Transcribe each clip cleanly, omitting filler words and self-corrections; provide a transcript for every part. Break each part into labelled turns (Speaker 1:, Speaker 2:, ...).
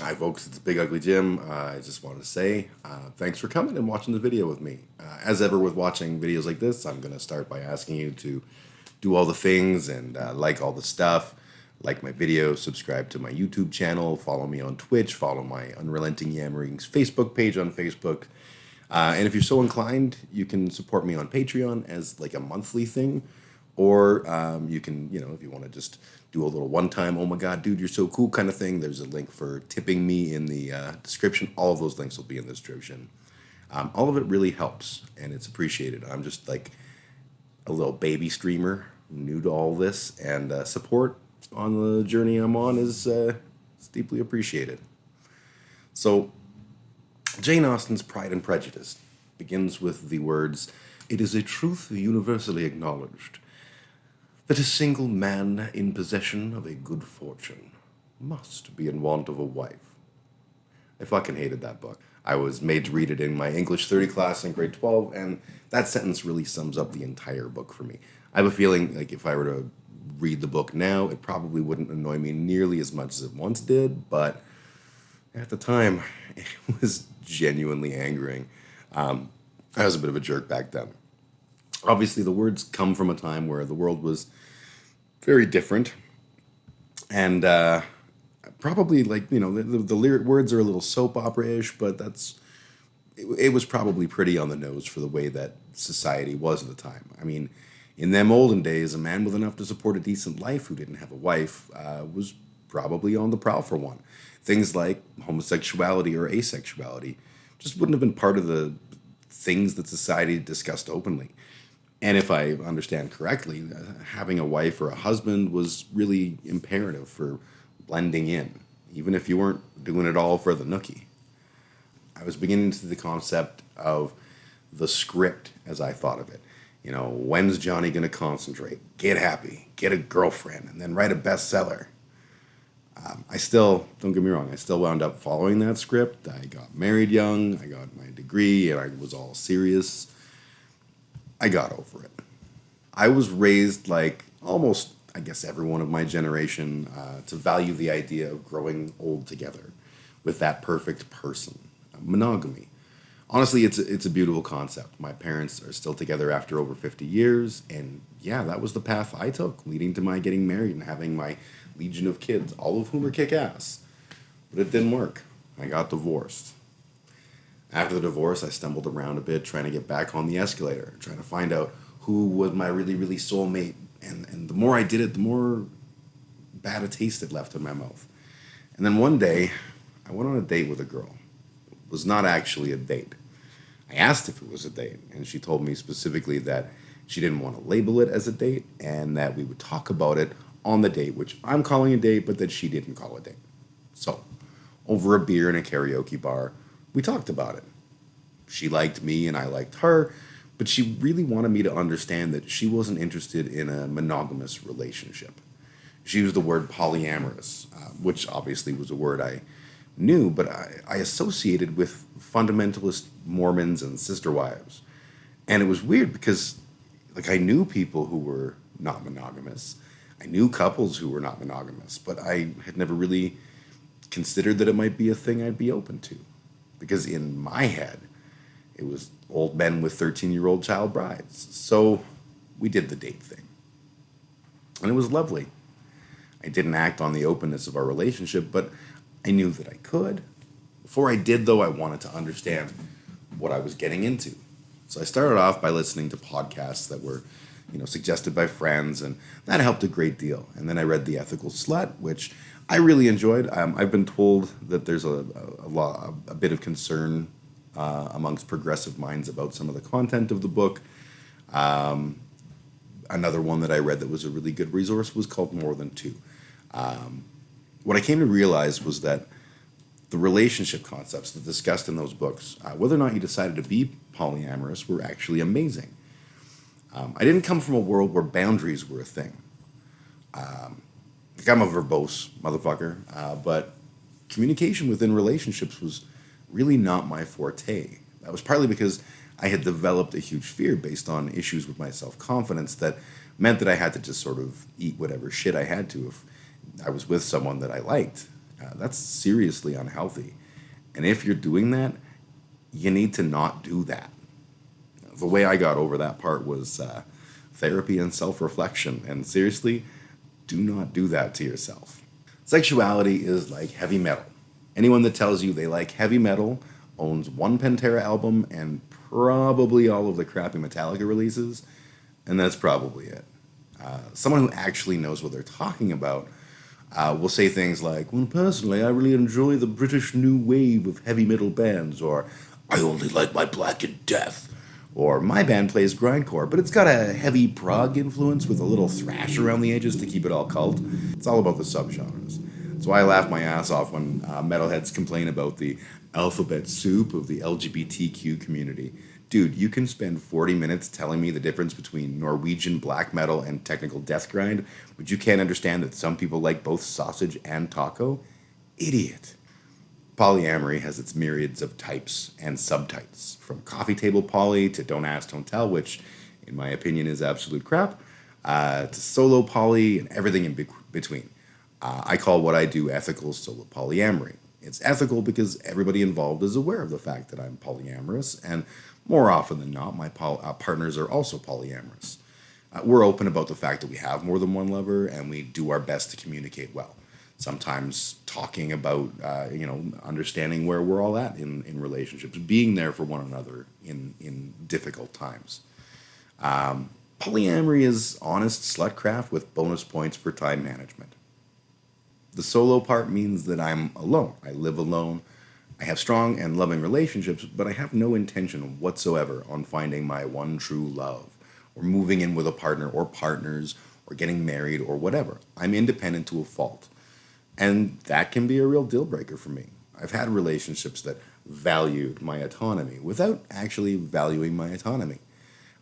Speaker 1: Hi folks, it's Big Ugly Jim. I just wanted to say thanks for coming and watching the video with me. As ever with watching videos like this, I'm going to start by asking you to do all the things and like all the stuff, like my video, subscribe to my YouTube channel, follow me on Twitch, follow my Unrelenting Yammering's Facebook page on Facebook. And if you're so inclined, you can support me on Patreon as like a monthly thing. Or you can, if you want to just do a little one-time, oh my God, dude, you're so cool kind of thing, there's a link for tipping me in the description. All of those links will be in the description. All of it really helps, and it's appreciated. I'm just like a little baby streamer, new to all this, and support on the journey I'm on is deeply appreciated. So, Jane Austen's Pride and Prejudice begins with the words, "It is a truth universally acknowledged that a single man in possession of a good fortune must be in want of a wife." I fucking hated that book. I was made to read it in my English 30 class in grade 12, and that sentence really sums up the entire book for me. I have a feeling like if I were to read the book now, it probably wouldn't annoy me nearly as much as it once did, but at the time, it was genuinely angering. I was a bit of a jerk back then. Obviously, the words come from a time where the world was very different, and probably the lyric words are a little soap opera-ish, but it was probably pretty on the nose for the way that society was at the time. I mean, in them olden days, a man with enough to support a decent life who didn't have a wife was probably on the prowl for one. Things like homosexuality or asexuality just wouldn't have been part of the things that society discussed openly. And if I understand correctly, having a wife or a husband was really imperative for blending in, even if you weren't doing it all for the nookie. I was beginning to see the concept of the script as I thought of it. When's Johnny going to concentrate, get happy, get a girlfriend, and then write a bestseller? Don't get me wrong, I still wound up following that script. I got married young, I got my degree, and I was all serious. I got over it. I was raised like almost, I guess, everyone of my generation to value the idea of growing old together with that perfect person. Monogamy. Honestly, it's a beautiful concept. My parents are still together after over 50 years, and yeah, that was the path I took, leading to my getting married and having my legion of kids, all of whom are kick-ass. But it didn't work. I got divorced. After the divorce, I stumbled around a bit trying to get back on the escalator, trying to find out who was my really, really soulmate. And the more I did it, the more bad a taste it left in my mouth. And then one day, I went on a date with a girl. It was not actually a date. I asked if it was a date, and she told me specifically that she didn't want to label it as a date and that we would talk about it on the date, which I'm calling a date, but that she didn't call a date. So, over a beer in a karaoke bar, we talked about it. She liked me and I liked her, but she really wanted me to understand that she wasn't interested in a monogamous relationship. She used the word polyamorous, which obviously was a word I knew, but I associated with fundamentalist Mormons and sister wives. And it was weird because, I knew people who were not monogamous. I knew couples who were not monogamous, but I had never really considered that it might be a thing I'd be open to. Because in my head, it was old men with 13-year-old child brides. So we did the date thing. And it was lovely. I didn't act on the openness of our relationship, but I knew that I could. Before I did, though, I wanted to understand what I was getting into. So I started off by listening to podcasts that were, suggested by friends, and that helped a great deal. And then I read The Ethical Slut, which I really enjoyed. I've been told that there's a bit of concern amongst progressive minds about some of the content of the book. Another one that I read that was a really good resource was called More Than Two. What I came to realize was that the relationship concepts that discussed in those books, whether or not you decided to be polyamorous, were actually amazing. I didn't come from a world where boundaries were a thing. I'm a verbose motherfucker, but communication within relationships was really not my forte. That was partly because I had developed a huge fear based on issues with my self-confidence that meant that I had to just sort of eat whatever shit I had to if I was with someone that I liked, That's seriously unhealthy. And if you're doing that, you need to not do that. The way I got over that part was therapy and self reflection. And seriously, do not do that to yourself. Sexuality is like heavy metal. Anyone that tells you they like heavy metal owns one Pantera album and probably all of the crappy Metallica releases, and that's probably it. Someone who actually knows what they're talking about will say things like, well, personally, I really enjoy the British new wave of heavy metal bands, or I only like my Black and Death, or my band plays grindcore, but it's got a heavy prog influence with a little thrash around the edges to keep it all cult. It's all about the subgenres. So I laugh my ass off when metalheads complain about the alphabet soup of the LGBTQ community. Dude, you can spend 40 minutes telling me the difference between Norwegian black metal and technical death grind, but you can't understand that some people like both sausage and taco? Idiot. Polyamory has its myriads of types and subtypes, from coffee table poly to don't ask, don't tell, which, in my opinion, is absolute crap, to solo poly and everything in between. I call what I do ethical solo polyamory. It's ethical because everybody involved is aware of the fact that I'm polyamorous, and more often than not, my partners are also polyamorous. We're open about the fact that we have more than one lover, and we do our best to communicate well. Sometimes talking about, understanding where we're all at in relationships, being there for one another in difficult times. Polyamory is honest slutcraft with bonus points for time management. The solo part means that I'm alone. I live alone. I have strong and loving relationships, but I have no intention whatsoever on finding my one true love, or moving in with a partner or partners, or getting married or whatever. I'm independent to a fault. And that can be a real deal breaker for me. I've had relationships that valued my autonomy without actually valuing my autonomy,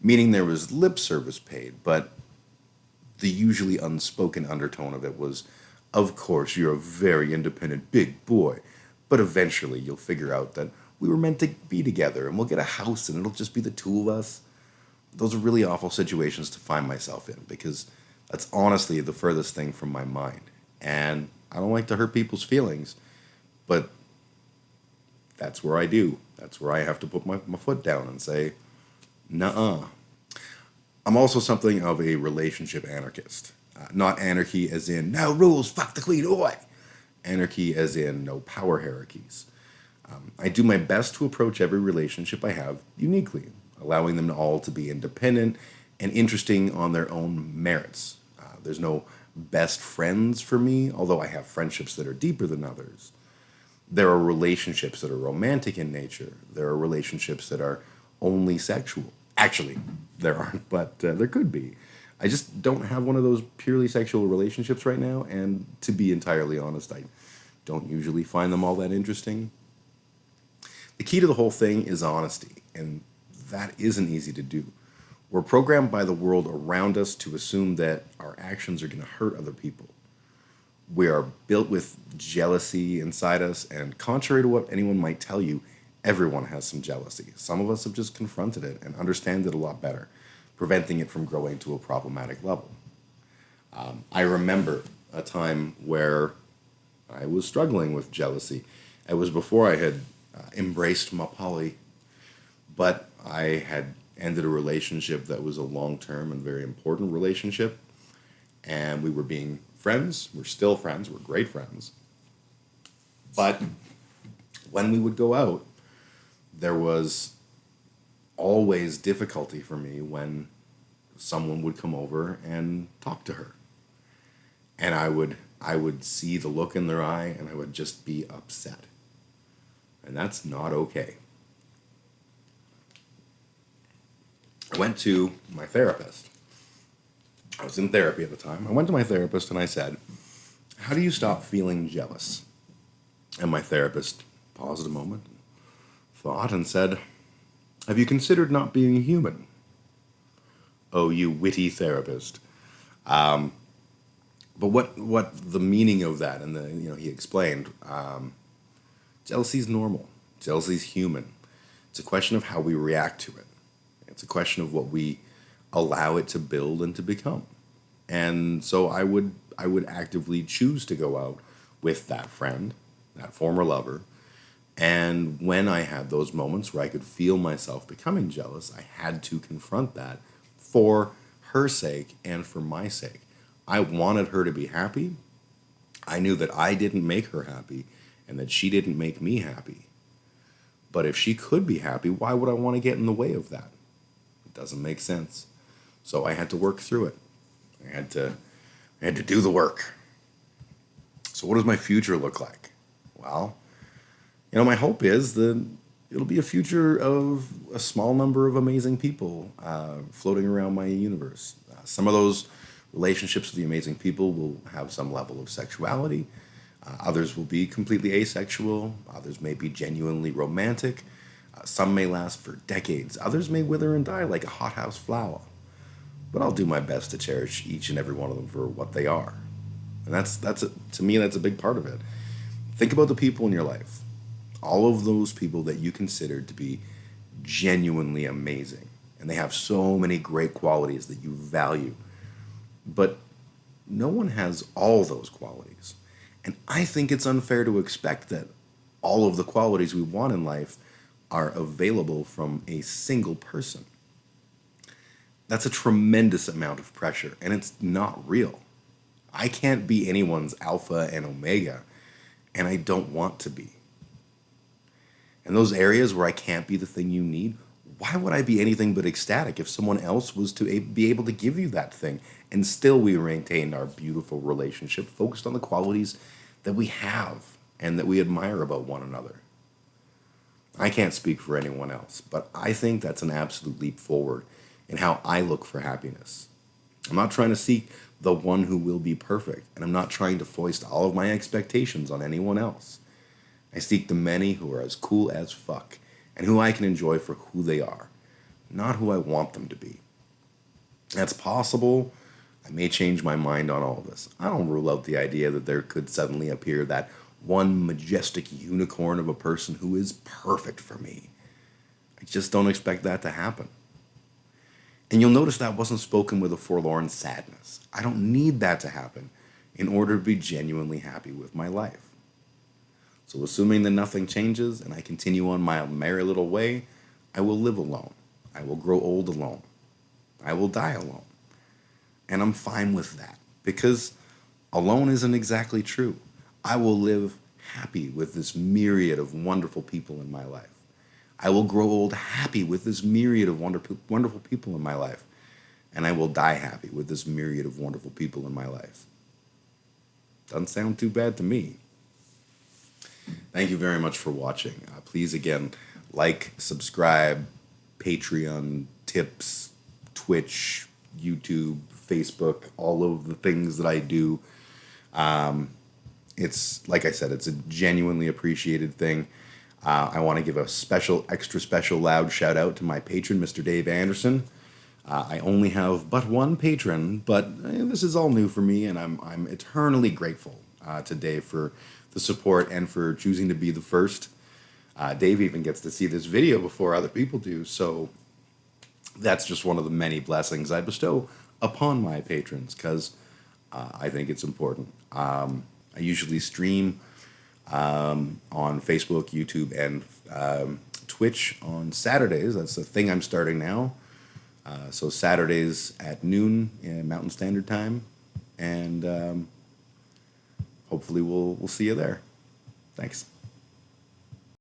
Speaker 1: meaning there was lip service paid, but the usually unspoken undertone of it was, of course, you're a very independent big boy, but eventually you'll figure out that we were meant to be together and we'll get a house and it'll just be the two of us. Those are really awful situations to find myself in because that's honestly the furthest thing from my mind. And I don't like to hurt people's feelings, but that's where I do. That's where I have to put my foot down and say, nuh-uh. I'm also something of a relationship anarchist. Not anarchy as in, no rules, fuck the queen, oi! Anarchy as in no power hierarchies. I do my best to approach every relationship I have uniquely, allowing them all to be independent and interesting on their own merits. There's no best friends for me, although I have friendships that are deeper than others. There are relationships that are romantic in nature. There are relationships that are only sexual. Actually, there aren't, but there could be. I just don't have one of those purely sexual relationships right now, and to be entirely honest, I don't usually find them all that interesting. The key to the whole thing is honesty, and that isn't easy to do. We're programmed by the world around us to assume that our actions are going to hurt other people. We are built with jealousy inside us, and contrary to what anyone might tell you, everyone has some jealousy. Some of us have just confronted it and understand it a lot better, preventing it from growing to a problematic level. I remember a time where I was struggling with jealousy. It was before I had embraced my poly, but I had ended a relationship that was a long-term and very important relationship, and we were being friends. We're still friends. We're great friends. But when we would go out, there was always difficulty for me when someone would come over and talk to her. And I would see the look in their eye and I would just be upset. And that's not okay. I went to my therapist. I was in therapy at the time. I went to my therapist and I said, how do you stop feeling jealous? And my therapist paused a moment, thought, and said, have you considered not being human? Oh, you witty therapist. But what the meaning of that, and he explained, jealousy is normal. Jealousy is human. It's a question of how we react to it. It's a question of what we allow it to build and to become. And so I would actively choose to go out with that friend, that former lover. And when I had those moments where I could feel myself becoming jealous, I had to confront that for her sake and for my sake. I wanted her to be happy. I knew that I didn't make her happy and that she didn't make me happy. But if she could be happy, why would I want to get in the way of that? It doesn't make sense. So I had to work through it. I had to do the work. So what does my future look like? Well, my hope is that it'll be a future of a small number of amazing people floating around my universe. Some of those relationships with the amazing people will have some level of sexuality. Others will be completely asexual. Others may be genuinely romantic. Some may last for decades. Others may wither and die like a hothouse flower. But I'll do my best to cherish each and every one of them for what they are. And to me, that's a big part of it. Think about the people in your life. All of those people that you consider to be genuinely amazing. And they have so many great qualities that you value. But no one has all those qualities. And I think it's unfair to expect that all of the qualities we want in life are available from a single person. That's a tremendous amount of pressure, and it's not real. I can't be anyone's alpha and omega, and I don't want to be. And those areas where I can't be the thing you need, why would I be anything but ecstatic if someone else was to be able to give you that thing and still we maintained our beautiful relationship focused on the qualities that we have and that we admire about one another? I can't speak for anyone else, but I think that's an absolute leap forward in how I look for happiness. I'm not trying to seek the one who will be perfect, and I'm not trying to foist all of my expectations on anyone else. I seek the many who are as cool as fuck and who I can enjoy for who they are, not who I want them to be. That's possible. I may change my mind on all of this. I don't rule out the idea that there could suddenly appear that one majestic unicorn of a person who is perfect for me. I just don't expect that to happen. And you'll notice that wasn't spoken with a forlorn sadness. I don't need that to happen in order to be genuinely happy with my life. So assuming that nothing changes and I continue on my merry little way, I will live alone. I will grow old alone. I will die alone. And I'm fine with that because alone isn't exactly true. I will live happy with this myriad of wonderful people in my life. I will grow old happy with this myriad of wonderful people in my life. And I will die happy with this myriad of wonderful people in my life. Doesn't sound too bad to me. Thank you very much for watching. Please, again, like, subscribe, Patreon, tips, Twitch, YouTube, Facebook, all of the things that I do. It's, like I said, it's a genuinely appreciated thing. I want to give a extra special loud shout out to my patron, Mr. Dave Anderson. I only have but one patron, but this is all new for me, and I'm eternally grateful to Dave for the support and for choosing to be the first. Dave even gets to see this video before other people do, so that's just one of the many blessings I bestow upon my patrons, because I think it's important. I usually stream on Facebook, YouTube, and Twitch on Saturdays. That's the thing I'm starting now. So Saturdays at noon in Mountain Standard Time, and hopefully we'll see you there. Thanks.